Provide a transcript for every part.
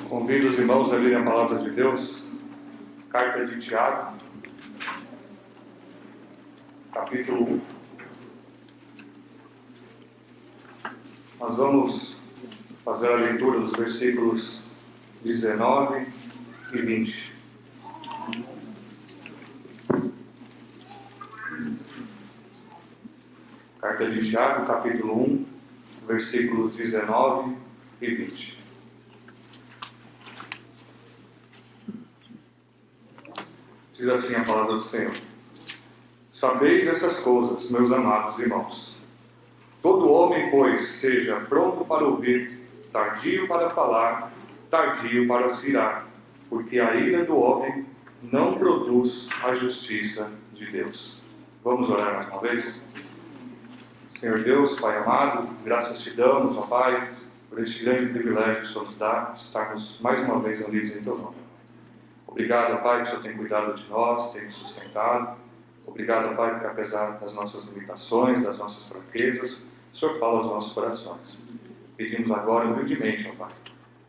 Convido os irmãos a lerem a palavra de Deus, carta de Tiago, capítulo 1. Nós vamos fazer a leitura dos versículos 19 e 20. Carta de Tiago, capítulo 1, versículos 19 e 20. Diz assim a palavra do Senhor: Sabeis essas coisas, meus amados irmãos. Todo homem, pois, seja pronto para ouvir, tardio para falar, tardio para se irar, porque a ira do homem não produz a justiça de Deus. Vamos orar mais uma vez? Senhor Deus, Pai amado, graças te damos, ó Pai, por este grande privilégio que o Senhor nos dá, estarmos mais uma vez unidos em Teu nome. Obrigado, Pai, que o Senhor tem cuidado de nós, tem nos sustentado. Obrigado, Pai, porque apesar das nossas limitações, das nossas fraquezas, o Senhor fala aos nossos corações. Pedimos agora, humildemente, ó Pai,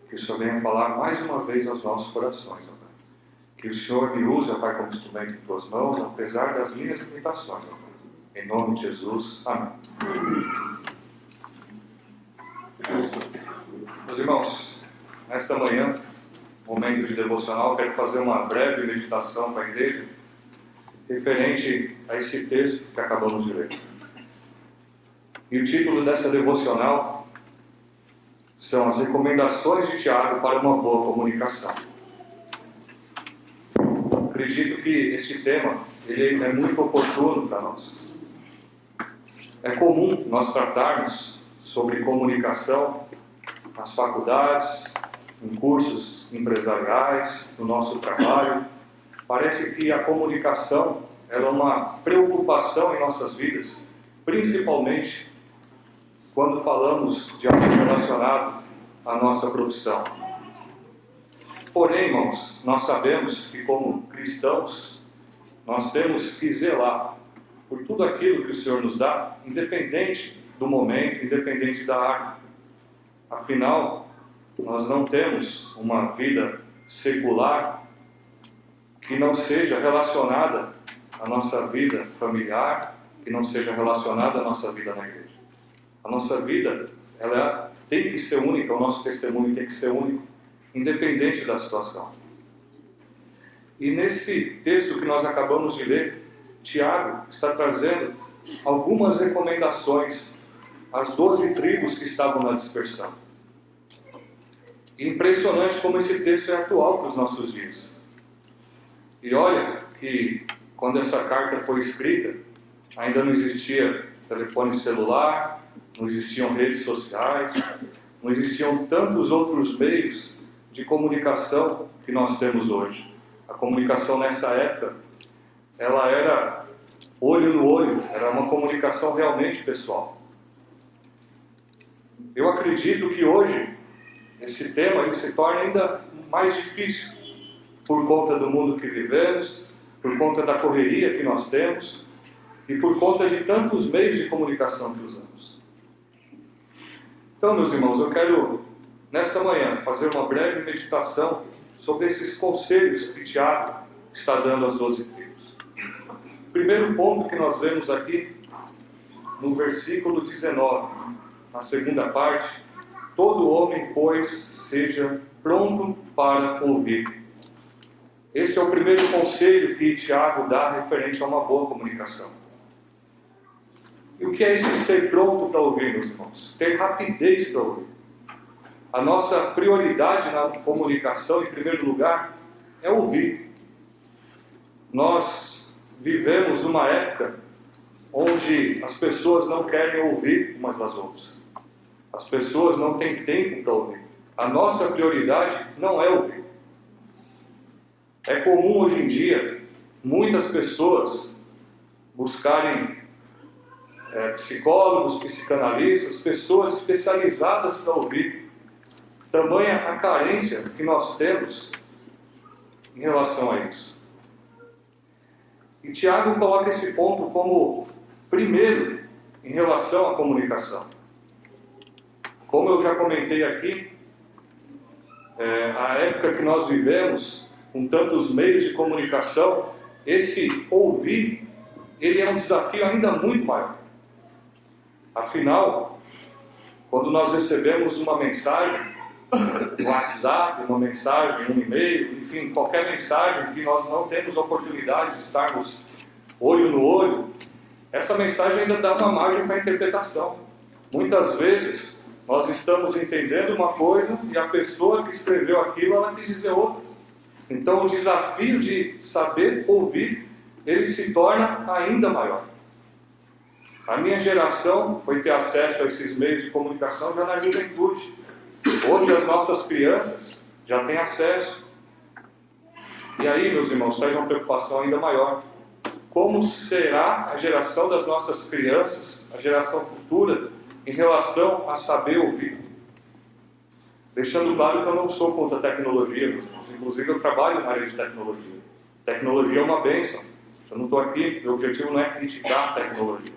que o Senhor venha falar mais uma vez aos nossos corações, ó Pai. Que o Senhor me use, ó Pai, como instrumento em Tuas mãos, apesar das minhas limitações, ó Pai. Em nome de Jesus, amém. Meus irmãos, nesta manhã, momento de devocional, quero fazer uma breve meditação para a igreja, referente a esse texto que acabamos de ler. E o título dessa devocional são as recomendações de Tiago para uma boa comunicação. Acredito que esse tema ele é muito oportuno para nós. É comum nós tratarmos sobre comunicação nas faculdades, em cursos empresariais, no nosso trabalho. Parece que a comunicação é uma preocupação em nossas vidas, principalmente quando falamos de algo relacionado à nossa profissão. Porém, irmãos, nós sabemos que como cristãos, nós temos que zelar por tudo aquilo que o Senhor nos dá, independente do momento, independente da área. Afinal, nós não temos uma vida secular que não seja relacionada à nossa vida familiar, que não seja relacionada à nossa vida na igreja. A nossa vida, ela tem que ser única, o nosso testemunho tem que ser único, independente da situação. E nesse texto que nós acabamos de ler, Tiago está trazendo algumas recomendações às 12 tribos que estavam na dispersão. E impressionante como esse texto é atual para os nossos dias. E olha que quando essa carta foi escrita, ainda não existia telefone celular, não existiam redes sociais, não existiam tantos outros meios de comunicação que nós temos hoje. A comunicação nessa época, ela era olho no olho, era uma comunicação realmente pessoal. Eu acredito que hoje esse tema ele se torna ainda mais difícil por conta do mundo que vivemos, por conta da correria que nós temos e por conta de tantos meios de comunicação que usamos. Então, meus irmãos, eu quero, nesta manhã, fazer uma breve meditação sobre esses conselhos que Tiago está dando às 12 tribos. O primeiro ponto que nós vemos aqui, no versículo 19, na segunda parte: todo homem, pois, seja pronto para ouvir. Esse é o primeiro conselho que Tiago dá referente a uma boa comunicação. E o que é esse ser pronto para ouvir, meus irmãos? Ter rapidez para ouvir. A nossa prioridade na comunicação, em primeiro lugar, é ouvir. Nós vivemos uma época onde as pessoas não querem ouvir umas das outras. As pessoas não têm tempo para ouvir. A nossa prioridade não é ouvir. É comum hoje em dia muitas pessoas buscarem psicólogos, psicanalistas, pessoas especializadas para ouvir. Tamanha a carência que nós temos em relação a isso. E Tiago coloca esse ponto como primeiro em relação à comunicação. Como eu já comentei aqui, A época que nós vivemos, com tantos meios de comunicação, esse ouvir, ele é um desafio ainda muito maior. Afinal, quando nós recebemos uma mensagem, um WhatsApp, uma mensagem, um e-mail, enfim, qualquer mensagem que nós não temos a oportunidade de estarmos olho no olho, essa mensagem ainda dá uma margem para interpretação. Muitas vezes nós estamos entendendo uma coisa e a pessoa que escreveu aquilo, ela quis dizer outra. Então o desafio de saber ouvir, ele se torna ainda maior. A minha geração foi ter acesso a esses meios de comunicação já na juventude. Hoje as nossas crianças já têm acesso. E aí, meus irmãos, traz uma preocupação ainda maior. Como será a geração das nossas crianças, a geração futura, em relação a saber ouvir? Deixando claro que eu não sou contra a tecnologia, meus irmãos. Inclusive eu trabalho na área de tecnologia. Tecnologia é uma bênção. Eu não estou aqui, meu objetivo não é criticar a tecnologia.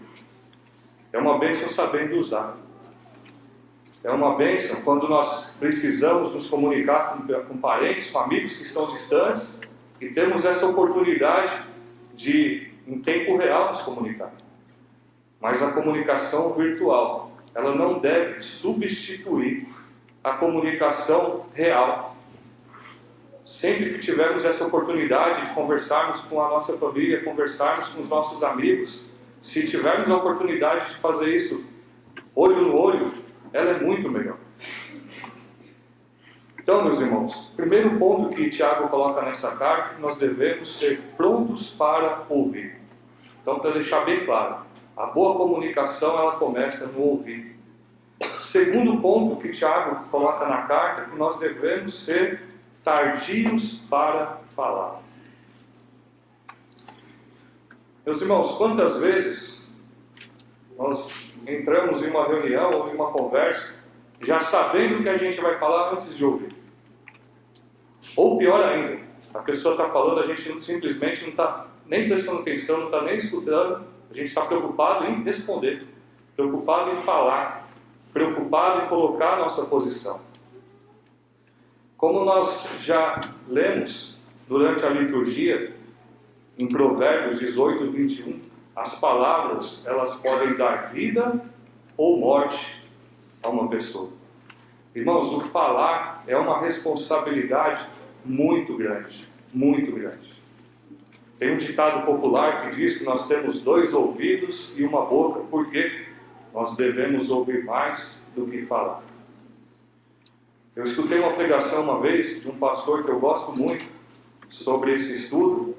É uma bênção sabendo usar. É uma bênção quando nós precisamos nos comunicar com parentes, com amigos que estão distantes e temos essa oportunidade de, em tempo real, nos comunicar. Mas a comunicação virtual, ela não deve substituir a comunicação real. Sempre que tivermos essa oportunidade de conversarmos com a nossa família, conversarmos com os nossos amigos, se tivermos a oportunidade de fazer isso olho no olho, ela é muito melhor. Então, meus irmãos, primeiro ponto que Tiago coloca nessa carta, nós devemos ser prontos para ouvir. Então, para deixar bem claro, a boa comunicação, ela começa no ouvir. O segundo ponto que Tiago coloca na carta, é que nós devemos ser tardios para falar. Meus irmãos, quantas vezes nós entramos em uma reunião ou em uma conversa já sabendo o que a gente vai falar antes de ouvir? Ou pior ainda, a pessoa está falando, a gente simplesmente não está nem prestando atenção, não está nem escutando, a gente está preocupado em responder, preocupado em falar, preocupado em colocar a nossa posição. Como nós já lemos durante a liturgia, em Provérbios 18, 21, as palavras, elas podem dar vida ou morte a uma pessoa. Irmãos, o falar é uma responsabilidade muito grande, muito grande. Tem um ditado popular que diz que nós temos 2 ouvidos e uma boca, porque nós devemos ouvir mais do que falar. Eu escutei uma pregação uma vez de um pastor que eu gosto muito sobre esse estudo,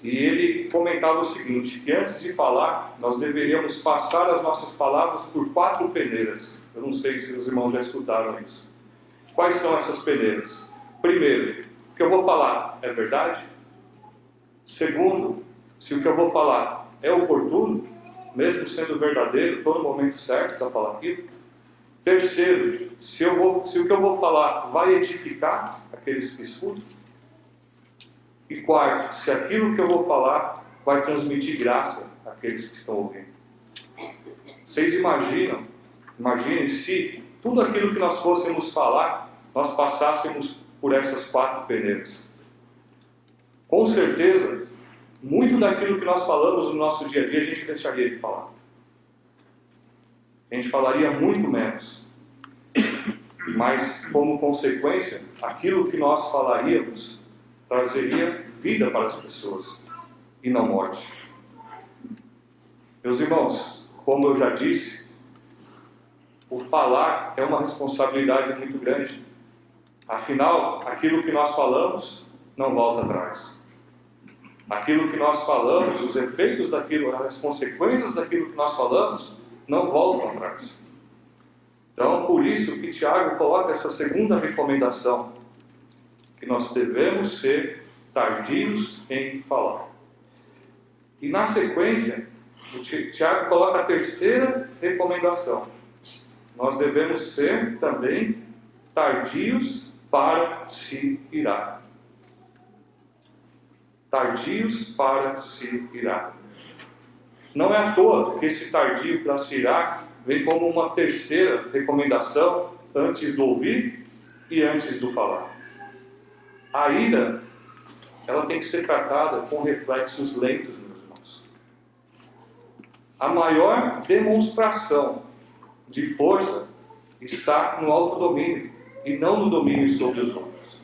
e ele comentava o seguinte, que antes de falar, nós deveríamos passar as nossas palavras por 4 peneiras. Eu não sei se os irmãos já escutaram isso. Quais são essas peneiras? Primeiro, o que eu vou falar é verdade? Segundo, se o que eu vou falar é oportuno, mesmo sendo verdadeiro, estou no momento certo para falar aquilo. Terceiro, se o que eu vou falar vai edificar aqueles que escutam. E quarto, se aquilo que eu vou falar vai transmitir graça àqueles que estão ouvindo. Vocês imaginem se tudo aquilo que nós fôssemos falar, nós passássemos por essas 4 peneiras. Com certeza, muito daquilo que nós falamos no nosso dia a dia, a gente deixaria de falar. A gente falaria muito menos. Mas, como consequência, aquilo que nós falaríamos trazeria vida para as pessoas e não morte. Meus irmãos, como eu já disse, o falar é uma responsabilidade muito grande. Afinal, aquilo que nós falamos não volta atrás. Aquilo que nós falamos, os efeitos daquilo, as consequências daquilo que nós falamos, não voltam atrás. Então, por isso que Tiago coloca essa segunda recomendação, que nós devemos ser tardios em falar. E na sequência, o Tiago coloca a terceira recomendação. Nós devemos ser também tardios para se irar. Tardios para se irar. Não é à toa que esse tardio para se irar vem como uma terceira recomendação antes do ouvir e antes do falar. A ira, ela tem que ser tratada com reflexos lentos, meus irmãos. A maior demonstração de força está no autodomínio e não no domínio sobre os outros.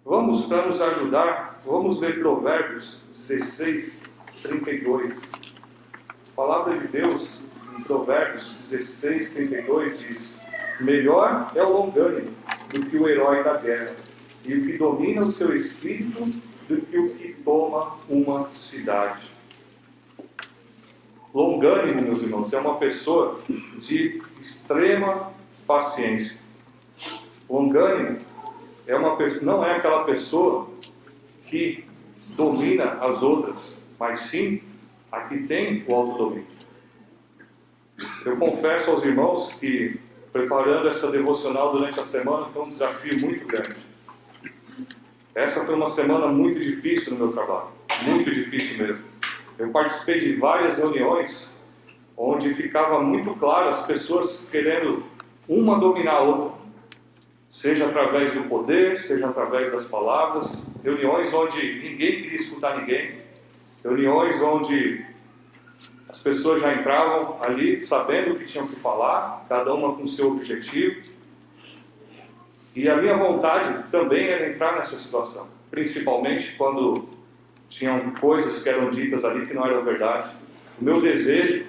Para nos ajudar, vamos ler Provérbios 16, 32. A palavra de Deus, em Provérbios 16, 32, diz: melhor é o longânimo do que o herói da guerra, e o que domina o seu espírito do que o que toma uma cidade. Longânimo, meus irmãos, é uma pessoa de extrema paciência. Longânimo não é aquela pessoa que domina as outras, mas sim a que tem o autodomínio. Eu confesso aos irmãos que, preparando essa devocional durante a semana, foi um desafio muito grande. Essa foi uma semana muito difícil no meu trabalho, muito difícil mesmo. Eu participei de várias reuniões onde ficava muito claro as pessoas querendo uma dominar a outra, seja através do poder, seja através das palavras, reuniões onde ninguém queria escutar ninguém, reuniões onde as pessoas já entravam ali sabendo o que tinham que falar, cada uma com o seu objetivo. E a minha vontade também era entrar nessa situação, principalmente quando tinham coisas que eram ditas ali que não eram verdade. O meu desejo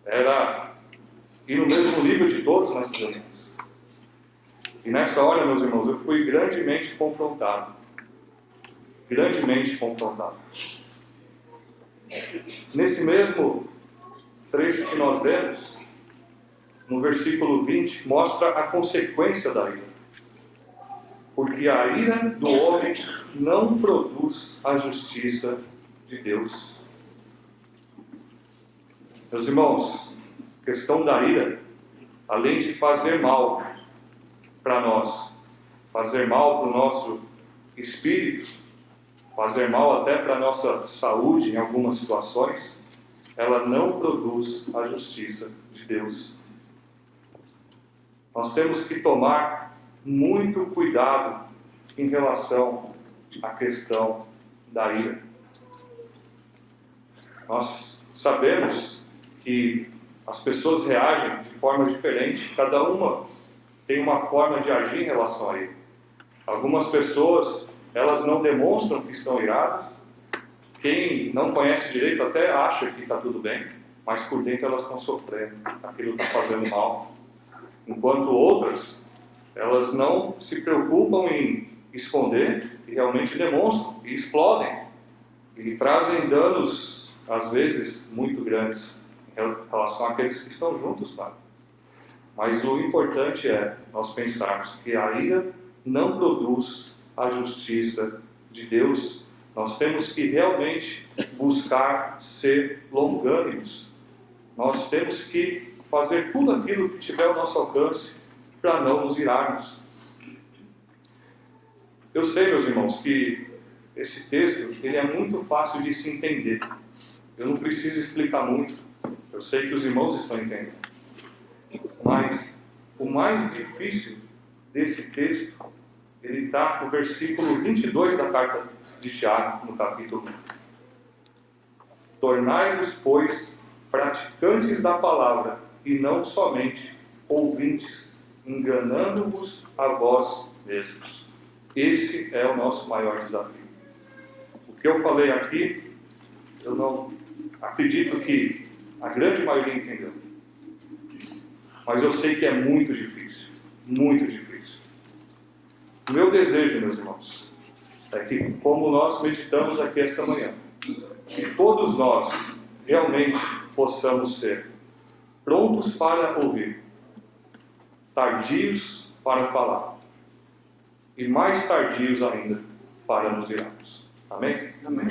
era ir no mesmo nível de todos nessas reuniões. E nessa hora, meus irmãos, eu fui grandemente confrontado. Grandemente confrontado. Nesse mesmo trecho que nós lemos, no versículo 20, mostra a consequência da ira. Porque a ira do homem não produz a justiça de Deus. Meus irmãos, a questão da ira, além de fazer mal para nós, fazer mal para o nosso espírito, fazer mal até para a nossa saúde em algumas situações, ela não produz a justiça de Deus. Nós temos que tomar muito cuidado em relação à questão da ira. Nós sabemos que as pessoas reagem de forma diferente, cada uma tem uma forma de agir em relação a ele. Algumas pessoas, elas não demonstram que estão iradas. Quem não conhece direito até acha que está tudo bem, mas por dentro elas estão sofrendo, aquilo está fazendo mal. Enquanto outras, elas não se preocupam em esconder e realmente demonstram e explodem e trazem danos, às vezes, muito grandes em relação àqueles que estão juntos, sabe? Mas o importante é nós pensarmos que a ira não produz a justiça de Deus. Nós temos que realmente buscar ser longânimos. Nós temos que fazer tudo aquilo que tiver ao nosso alcance para não nos irarmos. Eu sei, meus irmãos, que esse texto ele é muito fácil de se entender. Eu não preciso explicar muito. Eu sei que os irmãos estão entendendo. Mas o mais difícil desse texto, ele está no versículo 22 da carta de Tiago, no capítulo 1. Tornai-vos, pois, praticantes da palavra, e não somente ouvintes, enganando-vos a vós mesmos. Esse é o nosso maior desafio. O que eu falei aqui, eu não acredito que a grande maioria entendeu. Mas eu sei que é muito difícil. Muito difícil. O meu desejo, meus irmãos, é que, como nós meditamos aqui esta manhã, que todos nós realmente possamos ser prontos para ouvir, tardios para falar, e mais tardios ainda para nos irarmos. Amém? Amém.